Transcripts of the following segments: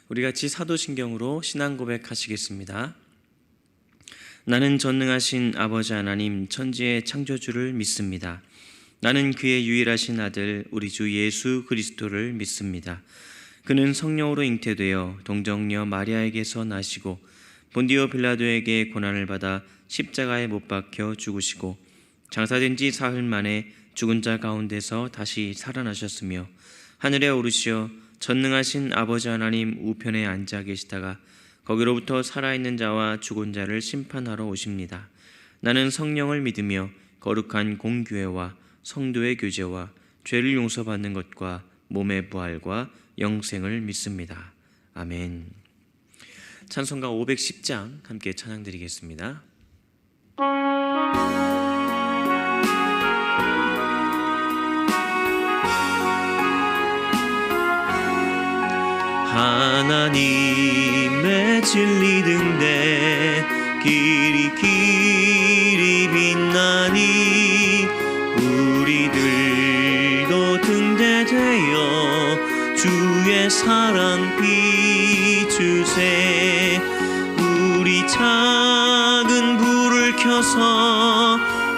우리 같이 사도신경으로 신앙 고백하시겠습니다. 나는 전능하신 아버지 하나님 천지의 창조주를 믿습니다. 나는 그의 유일하신 아들 우리 주 예수 그리스도를 믿습니다. 그는 성령으로 잉태되어 동정녀 마리아에게서 나시고 본디오 빌라도에게 고난을 받아 십자가에 못 박혀 죽으시고 장사된 지 사흘 만에 죽은 자 가운데서 다시 살아나셨으며 하늘에 오르시어 전능하신 아버지 하나님 우편에 앉아 계시다가 거기로부터 살아있는 자와 죽은 자를 심판하러 오십니다. 나는 성령을 믿으며 거룩한 공교회와 성도의 교제와 죄를 용서받는 것과 몸의 부활과 영생을 믿습니다. 아멘. 찬송가 510장 함께 찬양드리겠습니다. 하나님의 진리 등대 길이 빛나니 우리들도 등대되어 주의 사랑 비추세. 우리 작은 불을 켜서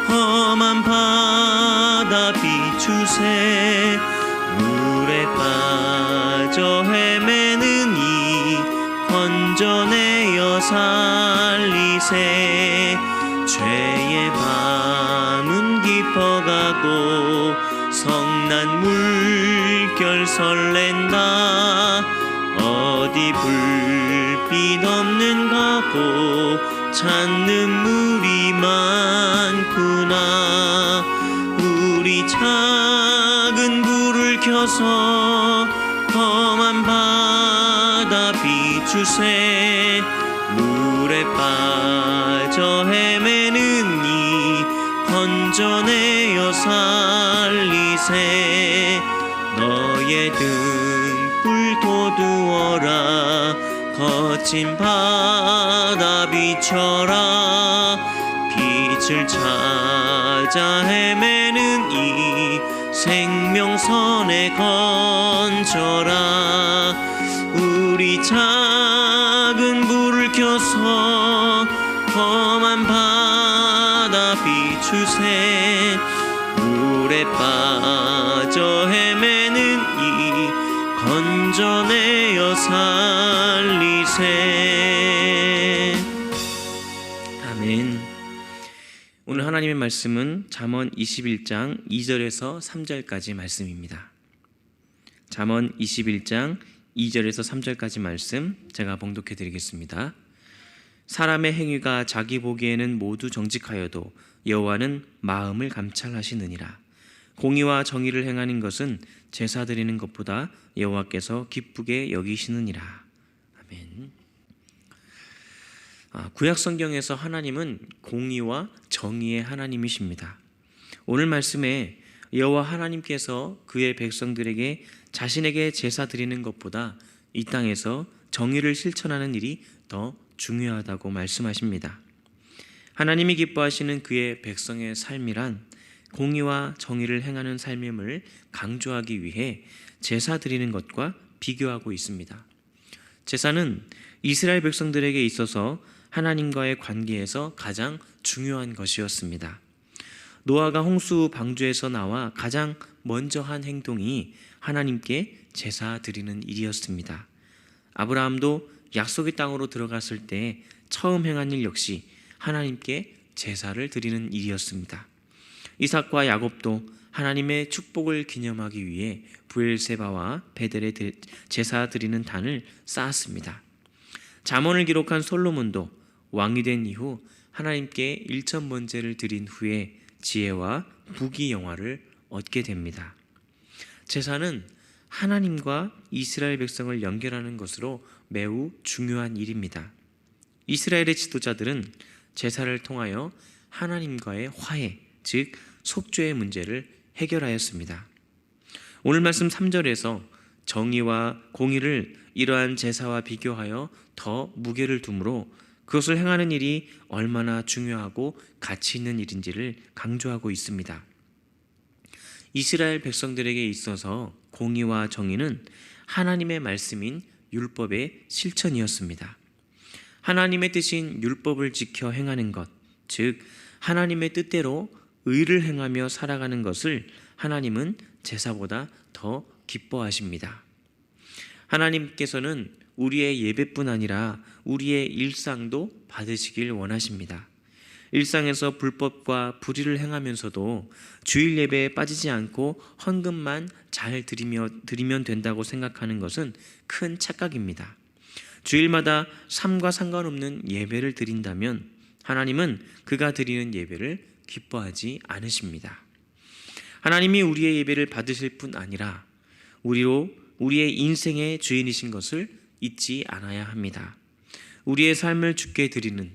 험한 바다 비추세. 물에 빠져 헤매는 이 건져내어 살리세. 죄의 밤은 깊어가고 성난 물결 설렌다. 어디 불빛 없는 가고 찾는 물이 많구나. 우리 작은 불을 켜서 험한 바다 비추세. 물에 빠져 헤매는 이 건져내어 살리세. 너의 등불 돋우어라. 거친 바다 비춰라. 빛을 찾아 헤매는 이 생명선에 건져라. 우리 작은 불을 켜서 험한 바다 비추세. 물에 빠져 헤매는 이 건져내어 살리세. 아멘. 오늘 하나님의 말씀은 잠언 21장 2절에서 3절까지 말씀입니다. 잠언 21장 2절에서 3절까지 말씀 제가 봉독해 드리겠습니다. 사람의 행위가 자기 보기에는 모두 정직하여도 여호와는 마음을 감찰하시느니라. 공의와 정의를 행하는 것은 제사 드리는 것보다 여호와께서 기쁘게 여기시느니라. 아멘. 구약 성경에서 하나님은 공의와 정의의 하나님이십니다. 오늘 말씀에 여호와 하나님께서 그의 백성들에게 자신에게 제사 드리는 것보다 이 땅에서 정의를 실천하는 일이 더 중요하다고 말씀하십니다. 하나님이 기뻐하시는 그의 백성의 삶이란 공의와 정의를 행하는 삶임을 강조하기 위해 제사 드리는 것과 비교하고 있습니다. 제사는 이스라엘 백성들에게 있어서 하나님과의 관계에서 가장 중요한 것이었습니다. 노아가 홍수 방주에서 나와 가장 먼저 한 행동이 하나님께 제사 드리는 일이었습니다. 아브라함도 약속의 땅으로 들어갔을 때 처음 행한 일 역시 하나님께 제사를 드리는 일이었습니다. 이삭과 야곱도 하나님의 축복을 기념하기 위해 브엘세바와 베델에 제사 드리는 단을 쌓았습니다. 잠언을 기록한 솔로몬도 왕이 된 이후 하나님께 일천번제를 드린 후에 지혜와 부귀영화를 얻게 됩니다. 제사는 하나님과 이스라엘 백성을 연결하는 것으로 매우 중요한 일입니다. 이스라엘의 지도자들은 제사를 통하여 하나님과의 화해, 즉 속죄의 문제를 해결하였습니다. 오늘 말씀 3절에서 정의와 공의를 이러한 제사와 비교하여 더 무게를 두므로 그것을 행하는 일이 얼마나 중요하고 가치 있는 일인지를 강조하고 있습니다. 이스라엘 백성들에게 있어서 공의와 정의는 하나님의 말씀인 율법의 실천이었습니다. 하나님의 뜻인 율법을 지켜 행하는 것, 즉 하나님의 뜻대로 의를 행하며 살아가는 것을 하나님은 제사보다 더 기뻐하십니다. 하나님께서는 우리의 예배뿐 아니라 우리의 일상도 받으시길 원하십니다. 일상에서 불법과 불의를 행하면서도 주일 예배에 빠지지 않고 헌금만 잘 드리면 된다고 생각하는 것은 큰 착각입니다. 주일마다 삶과 상관없는 예배를 드린다면 하나님은 그가 드리는 예배를 기뻐하지 않으십니다. 하나님이 우리의 예배를 받으실 뿐 아니라 우리의 인생의 주인이신 것을 잊지 않아야 합니다. 우리의 삶을 주께 드리는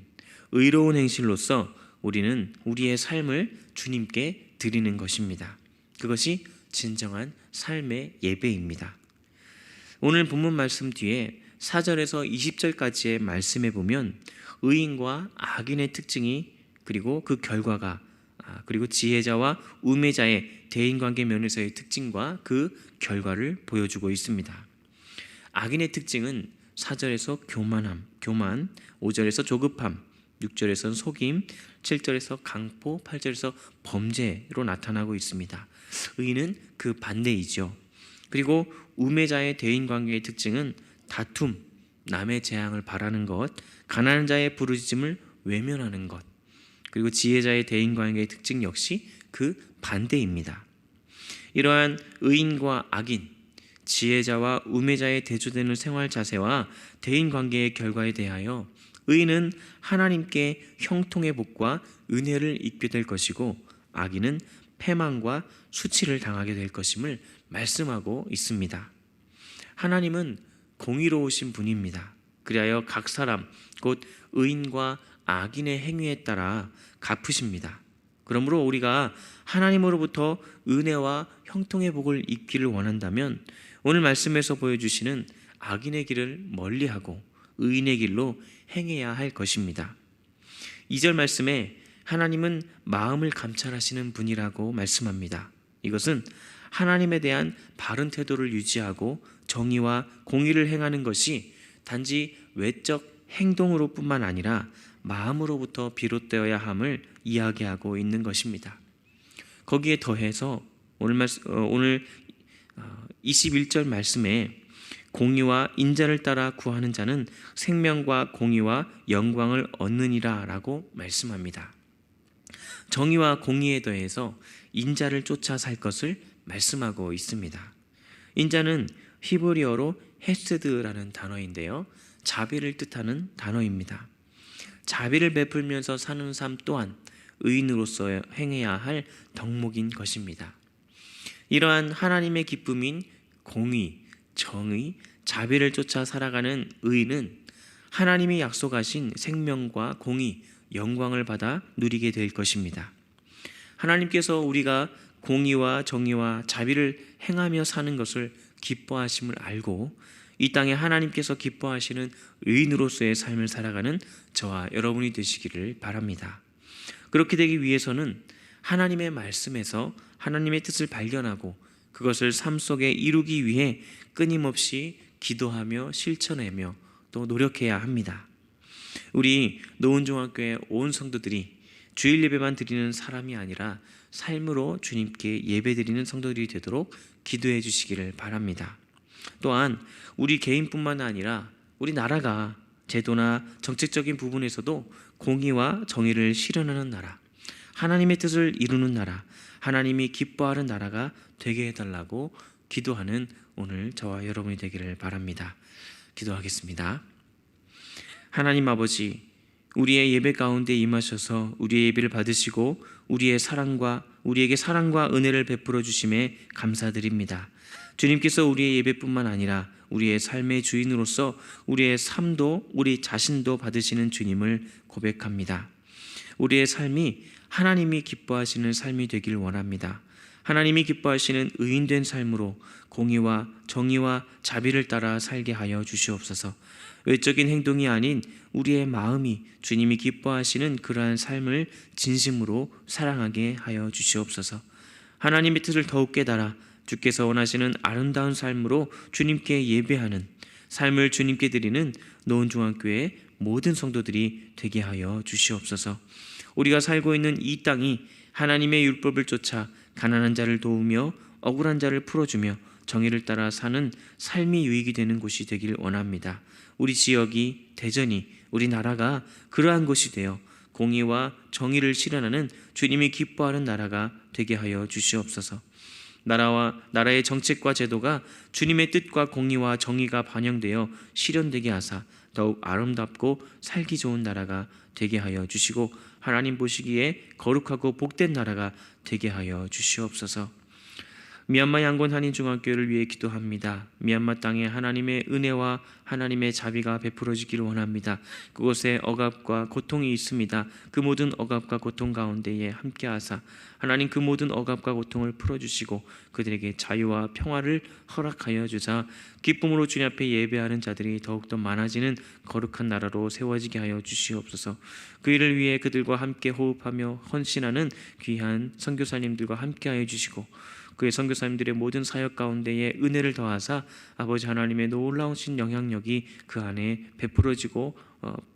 의로운 행실로서 우리는 우리의 삶을 주님께 드리는 것입니다. 그것이 진정한 삶의 예배입니다. 오늘 본문 말씀 뒤에 4절에서 20절까지의 말씀에 보면 의인과 악인의 특징이 그리고 그 결과가 그리고 지혜자와 우매자의 대인관계 면에서의 특징과 그 결과를 보여주고 있습니다. 악인의 특징은 4절에서 교만, 5절에서 조급함, 6절에서는 속임, 7절에서 강포, 8절에서 범죄로 나타나고 있습니다. 의인은 그 반대이죠. 그리고 우매자의 대인관계의 특징은 다툼, 남의 재앙을 바라는 것, 가난한 자의 부르짖음을 외면하는 것, 그리고 지혜자의 대인관계의 특징 역시 그 반대입니다. 이러한 의인과 악인, 지혜자와 우매자의 대조되는 생활 자세와 대인관계의 결과에 대하여 의인은 하나님께 형통의 복과 은혜를 입게 될 것이고 악인은 패망과 수치를 당하게 될 것임을 말씀하고 있습니다. 하나님은 공의로우신 분입니다. 그리하여 각 사람 곧 의인과 악인의 행위에 따라 갚으십니다. 그러므로 우리가 하나님으로부터 은혜와 형통의 복을 입기를 원한다면 오늘 말씀에서 보여주시는 악인의 길을 멀리하고 의인의 길로 행해야 할 것입니다. 2절 말씀에 하나님은 마음을 감찰하시는 분이라고 말씀합니다. 이것은 하나님에 대한 바른 태도를 유지하고 정의와 공의를 행하는 것이 단지 외적 행동으로 뿐만 아니라 마음으로부터 비롯되어야 함을 이야기하고 있는 것입니다. 거기에 더해서 오늘 21절 말씀에 공의와 인자를 따라 구하는 자는 생명과 공의와 영광을 얻느니라 라고 말씀합니다. 정의와 공의에 더해서 인자를 쫓아 살 것을 말씀하고 있습니다. 인자는 히브리어로 헤세드라는 단어인데요, 자비를 뜻하는 단어입니다. 자비를 베풀면서 사는 삶 또한 의인으로서 행해야 할 덕목인 것입니다. 이러한 하나님의 기쁨인 공의, 정의, 자비를 쫓아 살아가는 의인은 하나님이 약속하신 생명과 공의, 영광을 받아 누리게 될 것입니다. 하나님께서 우리가 공의와 정의와 자비를 행하며 사는 것을 기뻐하심을 알고 이 땅에 하나님께서 기뻐하시는 의인으로서의 삶을 살아가는 저와 여러분이 되시기를 바랍니다. 그렇게 되기 위해서는 하나님의 말씀에서 하나님의 뜻을 발견하고 그것을 삶 속에 이루기 위해 끊임없이 기도하며 실천하며 또 노력해야 합니다. 우리 노은종학교의 온 성도들이 주일 예배만 드리는 사람이 아니라 삶으로 주님께 예배 드리는 성도들이 되도록 기도해 주시기를 바랍니다. 또한 우리 개인뿐만 아니라 우리 나라가 제도나 정책적인 부분에서도 공의와 정의를 실현하는 나라, 하나님의 뜻을 이루는 나라, 하나님이 기뻐하는 나라가 되게 해달라고 기도하는 오늘 저와 여러분이 되기를 바랍니다. 기도하겠습니다. 하나님 아버지, 우리의 예배 가운데 임하셔서 우리의 예배를 받으시고 우리에게 사랑과 은혜를 베풀어 주심에 감사드립니다. 주님께서 우리의 예배뿐만 아니라 우리의 삶의 주인으로서 우리의 삶도 우리 자신도 받으시는 주님을 고백합니다. 우리의 삶이 하나님이 기뻐하시는 삶이 되길 원합니다. 하나님이 기뻐하시는 의인된 삶으로 공의와 정의와 자비를 따라 살게 하여 주시옵소서. 외적인 행동이 아닌 우리의 마음이 주님이 기뻐하시는 그러한 삶을 진심으로 사랑하게 하여 주시옵소서. 하나님의 뜻을 더욱 깨달아 주께서 원하시는 아름다운 삶으로 주님께 예배하는 삶을 주님께 드리는 노원중앙교회 모든 성도들이 되게 하여 주시옵소서. 우리가 살고 있는 이 땅이 하나님의 율법을 쫓아 가난한 자를 도우며 억울한 자를 풀어주며 정의를 따라 사는 삶이 유익이 되는 곳이 되길 원합니다. 우리 지역이, 대전이, 우리나라가 그러한 곳이 되어 공의와 정의를 실현하는 주님이 기뻐하는 나라가 되게 하여 주시옵소서. 나라의 정책과 제도가 주님의 뜻과 공의와 정의가 반영되어 실현되게 하사 더욱 아름답고 살기 좋은 나라가 되게 하여 주시고 하나님 보시기에 거룩하고 복된 나라가 되게 하여 주시옵소서. 미얀마 양곤 한인중앙교회를 위해 기도합니다. 미얀마 땅에 하나님의 은혜와 하나님의 자비가 베풀어지기를 원합니다. 그곳에 억압과 고통이 있습니다. 그 모든 억압과 고통 가운데에 함께하사 하나님 그 모든 억압과 고통을 풀어주시고 그들에게 자유와 평화를 허락하여 주사 기쁨으로 주님 앞에 예배하는 자들이 더욱더 많아지는 거룩한 나라로 세워지게 하여 주시옵소서. 그 일을 위해 그들과 함께 호흡하며 헌신하는 귀한 선교사님들과 함께하여 주시고 그의 선교사님들의 모든 사역 가운데에 은혜를 더하사 아버지 하나님의 놀라우신 영향력이 그 안에 베풀어지고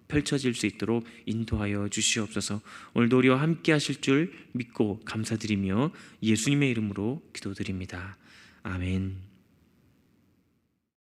펼쳐질 수 있도록 인도하여 주시옵소서. 오늘도 우리와 함께 하실 줄 믿고 감사드리며 예수님의 이름으로 기도드립니다. 아멘.